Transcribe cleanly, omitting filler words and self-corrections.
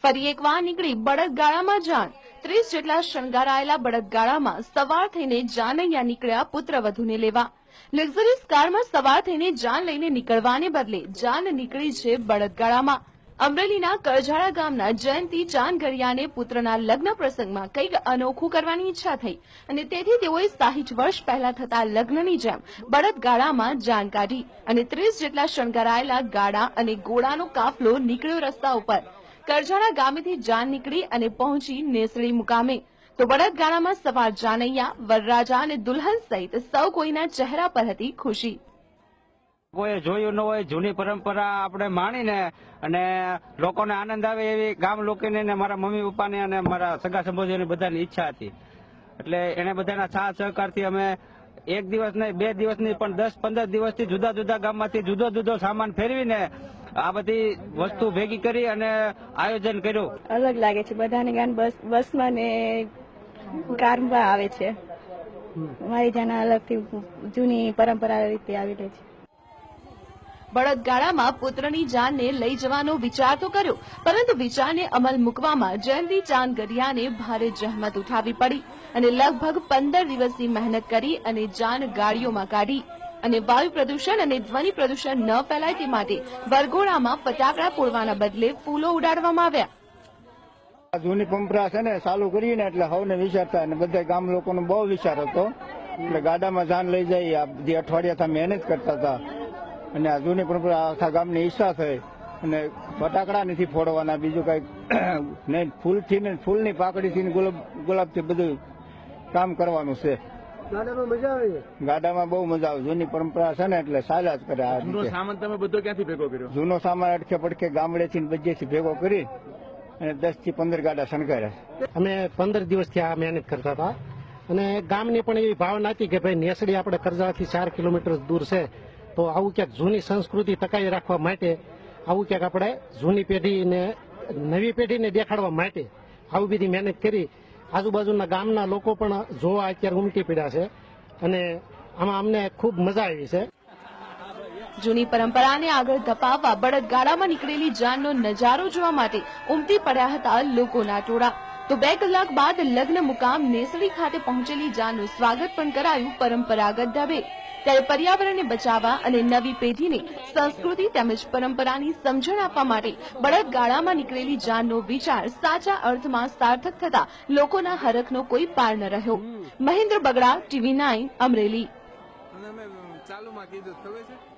ફરી એકવાર નીકળી બળદગાડામાં જાન। 30 જેટલા શણગારાયેલા બળદગાડામાં સવાર થઈને જાનૈયા નીકળ્યા પુત્રવધૂને લેવા। લક્ઝરીઝ કારમાં સવાર થઈને જાન લઈને નીકળવાને બદલે જાન નીકળી છે બળદગાડામાં। અમરેલીના કરજાડા ગામના જયંતિ જાનગરિયાને પુત્રના લગ્ન પ્રસંગમાં કંઈક અનોખું કરવાની ઈચ્છા થઈ અને તેથી તેઓએ 60 વર્ષ પહેલા થતા લગ્નની જેમ બળદગાડામાં જાન કાઢી અને 30 જેટલા શણગારાયેલા ગાડા અને ઘોડાનો કાફલો નીકળ્યો રસ્તા ઉપર। કરજાડા ગામેથી જાન નીકળી અને પહોંચી નેસડી મુકામે તો બળદગાડામાં સવાર જાનૈયા, વરરાજા અને દુલ્હન સહિત સૌ કોઈના ચહેરા પર હતી ખુશી। કોઈ જોયું ન હોય જૂની પરંપરા આપણે માણીને અને લોકોને આનંદ આવે એવી ગામ લોકોને મારા મમ્મી પપ્પાને અને મારા સગા સંબંધીઓની બધાની ઈચ્છા હતી। એટલે એને બધાના સાથ સહકારથી અમે એક દિવસ નહીં, 2 દિવસ નહીં, પણ 10-15 દિવસથી જુદા જુદા ગામમાંથી જુદો જુદો સામાન ફેરવીને આ બધી વસ્તુ ભેગી કરી અને આયોજન કર્યું। અલગ લાગે છે, બધાને ગાન બસમાં ને કારમાં આવે છે। મારી જાના અલગથી જૂની પરંપરા રીતે આવેલી છે। બળદગાડામાં પુત્રની જાનને લઈ જવાનો વિચાર તો કર્યો, પરંતુ વિચારને અમલ મૂકવામાં જયંતિ જાનગરિયાને ભારે જહેમત ઉઠાવવી પડી અને લગભગ 15 દિવસની મહેનત કરી અને જાન ગાડીઓમાં કાઢી અને વાયુ પ્રદૂષણ અને ધ્વનિ પ્રદૂષણ ન ફેલાય તે માટે વરઘોડામાં ફટાકડા ફોડવાના બદલે ફૂલો ઉડાડવામાં આવ્યા। જૂની પરંપરા છે ને ચાલુ કરીને એટલે સૌને વિચાર થાય અને બધા ગામ લોકોનો બહુ વિચાર હતો એટલે ગાડામાં જાન લઈ જઈ આ બધી અઠવાડિયા મહેનત કરતા હતા અને આ જૂની પરંપરા આખા ગામની ઈચ્છા થઈ અને ફટાકડા નથી ફોડવાના, બીજું કઈ નહીં, ફૂલથી ને ફૂલની પાકડીથી ગુલાબથી બધું કામ કરવાનું છે। ગાડામાં મજા આવે? ગાડામાં બહુ મજા આવે, જૂની પરંપરા છે ને એટલે ચાલ્યા જ કરે। જૂનો સામાન તમે બધો ક્યાંથી ભેગો કર્યો? જૂનો સામાન અડખે પડખે ગામડેથી બધેથી ભેગો કરી અને 10 થી 15 ગાડા શણગાર્યા। અમે 15 દિવસથી આ મહેનત કરતા હતા અને ગામની પણ એવી ભાવના હતી કે ભાઈ નેસડી આપણે કરજાથી 4 કિલોમીટર દૂર છે, તો આવું ક્યાંક જૂની સંસ્કૃતિ ટકાવી રાખવા માટે આવું ક્યાંક આપણે જૂની પેઢીને નવી પેઢીને દેખાડવા માટે આવી બધી મહેનત કરી। આજુબાજુના ગામના લોકો પણ જોવા અત્યારે ઉમટી પડ્યા છે અને આમાં અમને ખૂબ મજા આવી છે। જૂની પરંપરાને આગળ ધપાવવા બળદગાડામાં નીકળેલી જાનનો નજારો જોવા માટે ઉમટી પડ્યા હતા લોકોના ટોળા। તો 2 કલાક બાદ લગ્ન મુકામ નેસડી ખાતે પહોંચેલી જાનનું સ્વાગત પણ કરાયું પરંપરાગત ઢબે। ત્યારે પર્યાવરણને બચાવવા અને નવી પેઢીને સંસ્કૃતિ તેમજ પરંપરાની સમજણ આપવા માટે બળદગાડામાં નીકળેલી જાનનો વિચાર સાચા અર્થમાં સાર્થક થતા લોકોના હરખનો કોઈ પાર ન રહ્યો। મહેન્દ્ર બગડા, TV9 અમરેલી। ચાલુમાં કીધું ખબર છે।